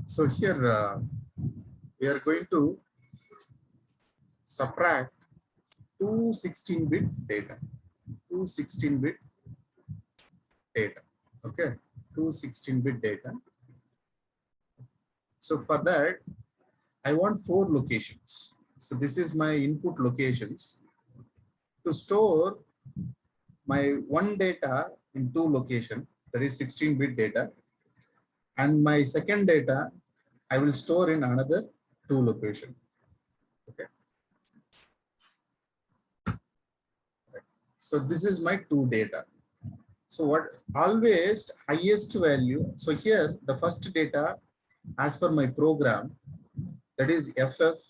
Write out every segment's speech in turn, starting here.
So here we are going to subtract two 16-bit data. Two 16-bit data. Okay, two 16-bit data. So for that, I want 4 locations. So this is my input locations. To store my one data in 2 location, that is 16-bit data, and my second data I will store in another 2 location. Okay. So this is my 2 data. So what always highest value. So here the first data as per my program, that is FF.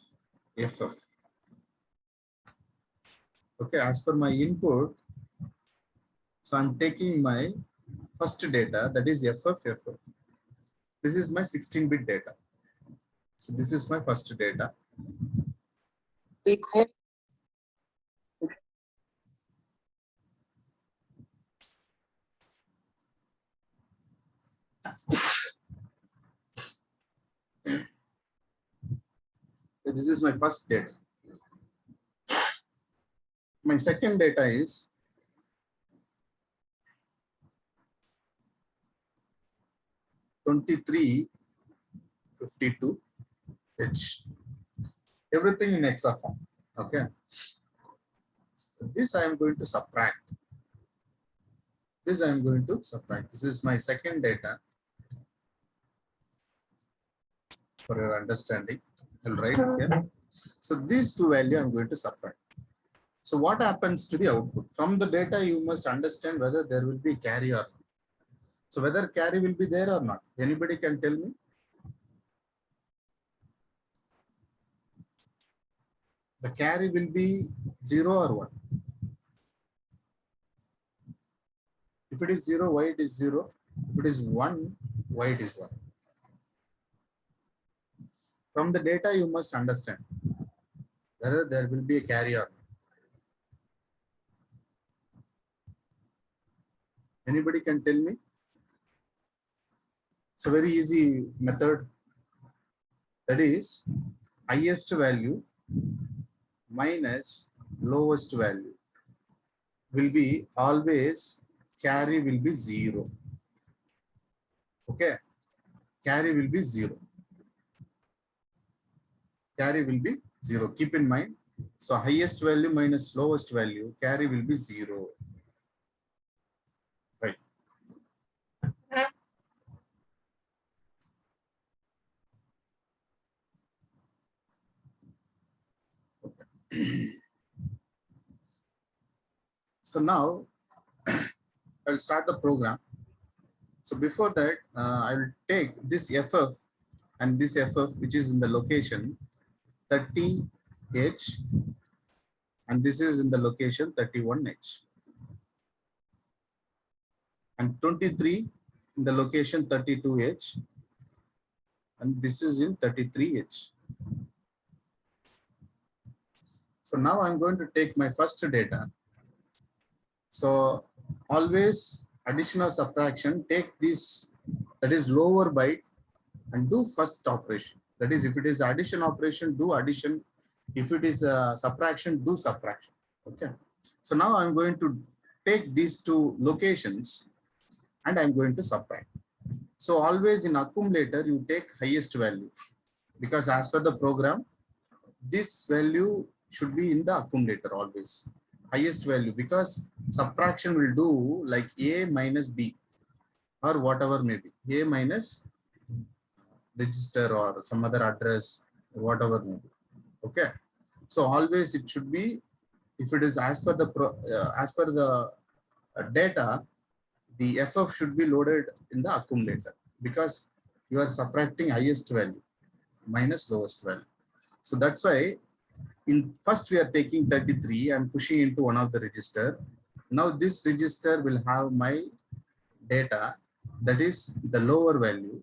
Okay, as per my input. So I'm taking my first data, that is FF. This is my 16-bit data. So this is my first data. This is my first data. My second data is (2352H). Everything in hexa form. Okay. This I am going to subtract. This I am going to subtract. This is my second data. For your understanding, I'll write here. So these 2 values I'm going to subtract. So what happens to the output? From the data, you must understand whether there will be carry or not. So whether carry will be there or not. Anybody can tell me? The carry will be 0 or 1. If it is 0, why it is 0? If it is 1, why it is 1? From the data, you must understand whether there will be a carry or not. Anybody can tell me? So very easy method. That is highest value minus lowest value will be always carry will be 0. Okay, carry will be 0. Carry will be 0. Keep in mind. So highest value minus lowest value, carry will be 0. Right. Okay. So now I will start the program. So before that, I will take this FF and this FF, which is in the location 30H, and this is in the location 31H, and 23 in the location 32H, and this is in 33H. So now I'm going to take my first data. So always addition or subtraction, take this, that is lower byte, and do first operation. That is, if it is addition operation, do addition. If it is subtraction, do subtraction. Okay. So now I'm going to take these 2 locations and I'm going to subtract. So always in accumulator, you take highest value, because as per the program, this value should be in the accumulator always. Highest value, because subtraction will do like A minus B or whatever may be. A minus register or some other address, whatever may be. Okay. So always it should be, if it is as per the data, the FF should be loaded in the accumulator, because you are subtracting highest value minus lowest value. So that's why in first we are taking 33 and pushing into one of the register. Now this register will have my data, that is the lower value.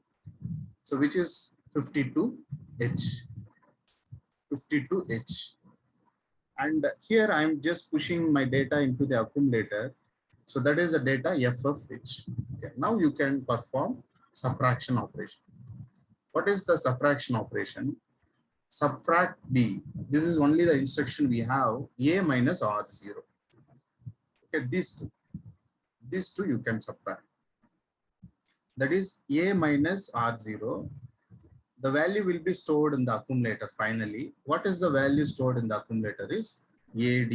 So which is 52H. And here I am just pushing my data into the accumulator. So that is the data FFH. Okay. Now you can perform subtraction operation. What is the subtraction operation? Subtract B. This is only the instruction we have, A minus R0. Okay, these two you can subtract. That is A minus R0. The value will be stored in the accumulator finally. What is the value stored in the accumulator is AD.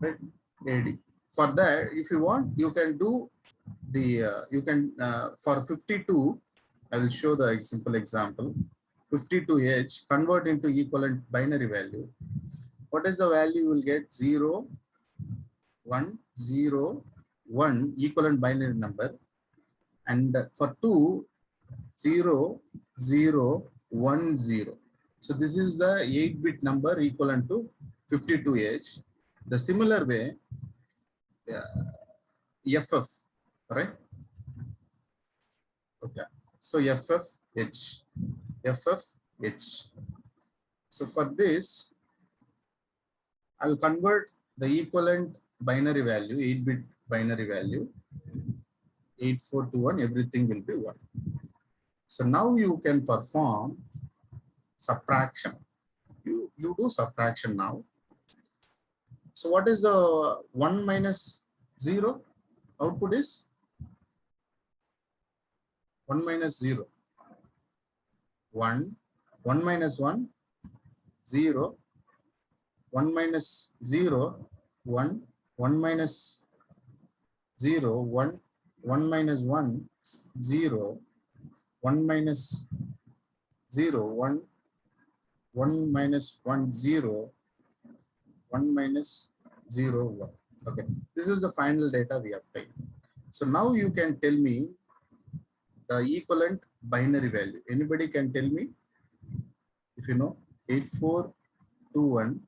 Right? AD. For that, if you want, you can do the, for 52, I will show the simple example. 52H, convert into equivalent binary value. What is the value you will get? 0, 1, 0, 1 equivalent binary number. And for 2, 0, 0, 1, 0. So this is the 8-bit number equivalent to 52H. The similar way, FF, right? Okay. So FFH. So for this, I'll convert the equivalent binary value, 8-bit binary value, 8421, everything will be 1. So now you can perform subtraction. You do subtraction now. So what is the 1 minus 0? Output is 1 minus 0. 1, 1 minus 1, 0, 1 minus 0, 1, 1 minus 0, 1, 1 minus 1, 0, 1 minus 0, 1, 1 minus 1, 0, 1 minus 0, 1. Okay, this is the final data we obtained. So now you can tell me the equivalent binary value. Anybody can tell me? If you know, 8421,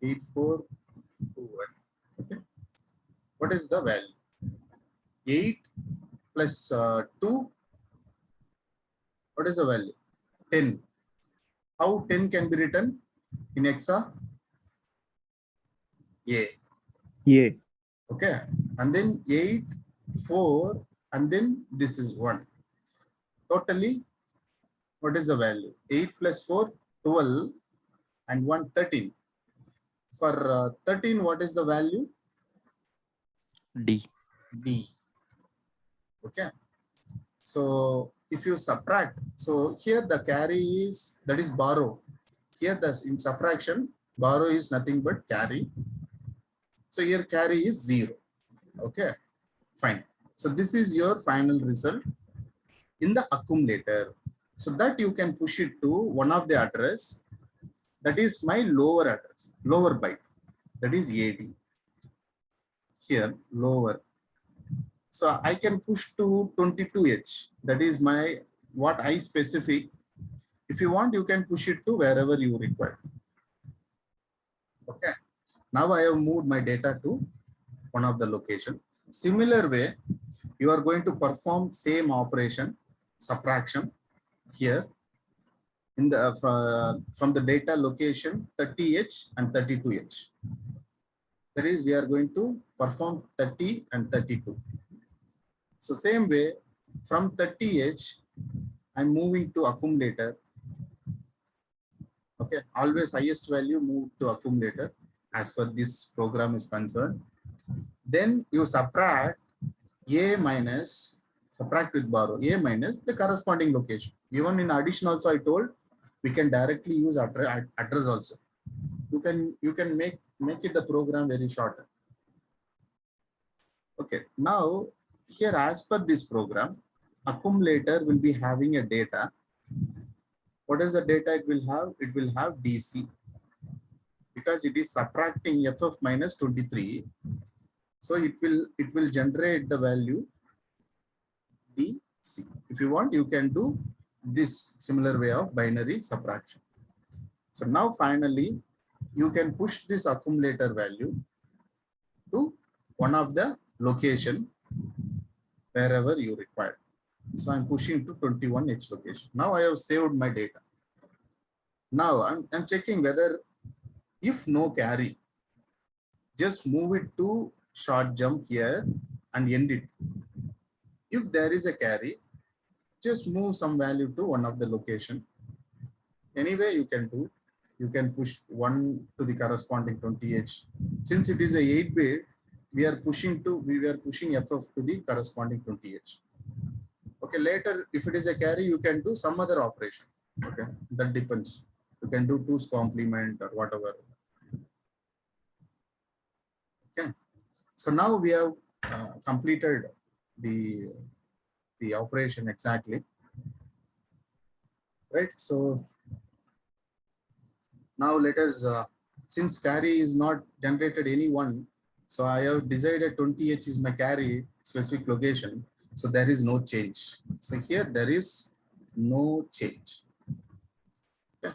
8421. Okay, what is the value? 8 plus 2. What is the value? 10. How 10 can be written in hexa? A. Yeah. Okay, and then 8, 4, and then this is 1. Totally, what is the value? 8 plus 4, 12, and 1, 13. For 13, what is the value? D. D. Okay. So if you subtract, so here the carry is, that is borrow. Here the in subtraction, borrow is nothing but carry. So here carry is 0. Okay, fine. So this is your final result in the accumulator. So that you can push it to one of the address. That is my lower address, lower byte. That is AD. Here, lower. So I can push to 22H. That is my, what I specific. If you want, you can push it to wherever you require. Okay. Now I have moved my data to one of the location. Similar way, you are going to perform same operation, subtraction here in the from the data location 30H and 32H. That is, we are going to perform 30 and 32. So same way, from 30H, I'm moving to accumulator. Okay, always highest value move to accumulator as per this program is concerned. Then you subtract A minus, subtract with borrow, A minus the corresponding location. Even in addition also I told, we can directly use address also. You can make it the program very short. Okay, now here as per this program, accumulator will be having a data. What is the data it will have? It will have DC because it is subtracting FF minus 23. So it will generate the value DC. If you want, you can do this similar way of binary subtraction. So now finally, you can push this accumulator value to one of the location wherever you require. So I'm pushing to 21H location. Now I have saved my data. Now I'm checking whether if no carry, just move it to short jump here and end it. If there is a carry, just move some value to one of the location. Anyway, you can do. You can push 1 to the corresponding 20H. Since it is a 8-bit, we are pushing FF to the corresponding 20H. Okay, later, if it is a carry, you can do some other operation. Okay, that depends. You can do 2's complement or whatever. Okay, so now we have completed the operation exactly, right? So now let us, since carry is not generated any one, so I have decided 20H is my carry specific location. So there is no change. So here there is no change. Okay.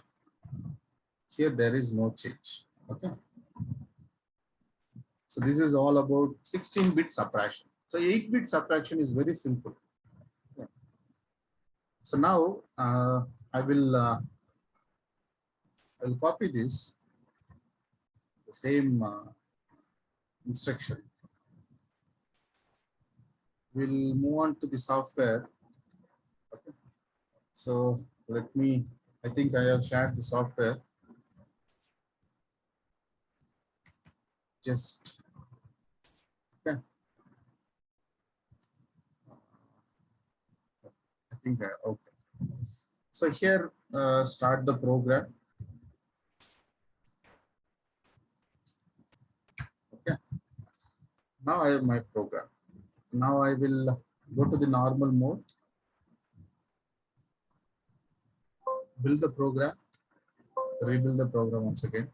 Here there is no change. Okay. So this is all about 16-bit subtraction. So 8-bit subtraction is very simple. Okay. So now I will copy this, the same instruction. We'll move on to the software. Okay. So let me, I think I have shared the software. Just, okay. I think, okay. So here, start the program. Okay. Now I have my program. Now I will go to the normal mode, build the program, rebuild the program once again.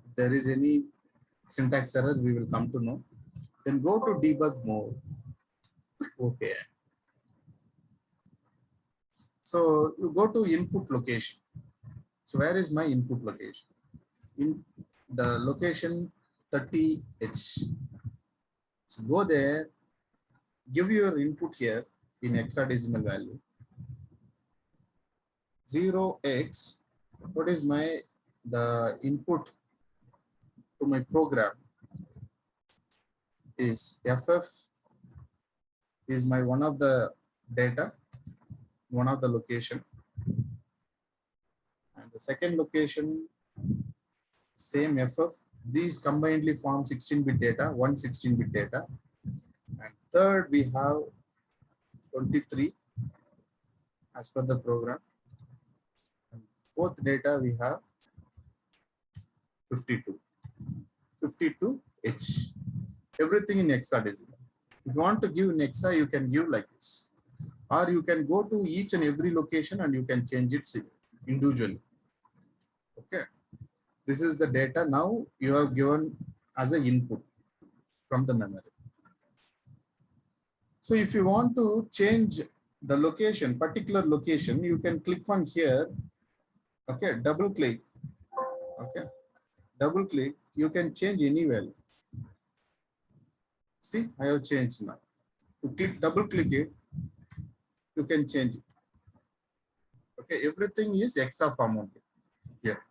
If there is any syntax error, we will come to know. Then go to debug mode. Okay. So you go to input location. So where is my input location? In the location 30H. So go there, give your input here in hexadecimal value. 0x, what is the input to my program is FF is my one of the data, one of the location. And the second location, same FF. These combinedly form 16-bit data, one 16-bit data. And third, we have 23 as per the program. And fourth data, we have 52. 52H. Everything in hexadecimal. If you want to give in hexa, you can give like this. Or you can go to each and every location and you can change it individually. Okay. This is the data now you have given as an input from the memory. So if you want to change the location, particular location, you can click on here. Okay, double click. Okay, double click. You can change any value. See, I have changed now. You click, double click it. You can change it. Okay, everything is hexa form only here.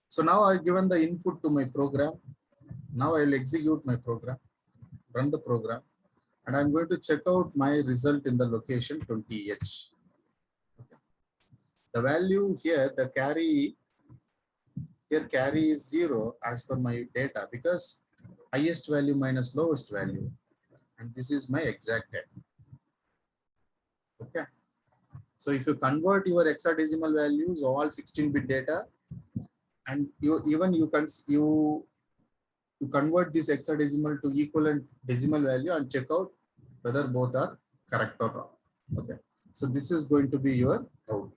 So now I've given the input to my program. Now I will execute my program, run the program, and I'm going to check out my result in the location 20H. Okay. The value here, the carry, here carry is 0 as per my data because highest value minus lowest value. And this is my exact data. Okay. So if you convert your hexadecimal values, all 16-bit data, and you convert this hexadecimal to equivalent decimal value and check out whether both are correct or wrong. Okay. So this is going to be your output.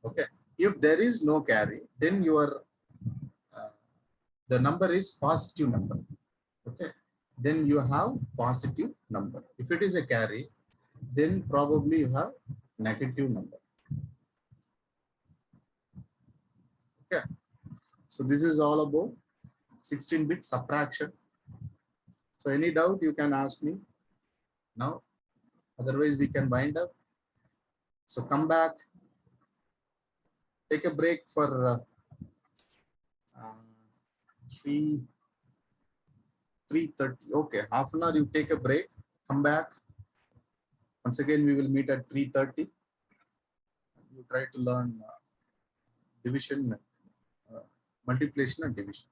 Okay. If there is no carry, then your the number is positive number. Okay. Then you have positive number. If it is a carry, then probably you have negative number. Okay. So this is all about 16-bit subtraction. So any doubt you can ask me now. Otherwise we can wind up. So come back. Take a break for 3:30. Okay, half an hour you take a break. come back. Once again, we will meet at 3:30. You try to learn division, multiplication and division.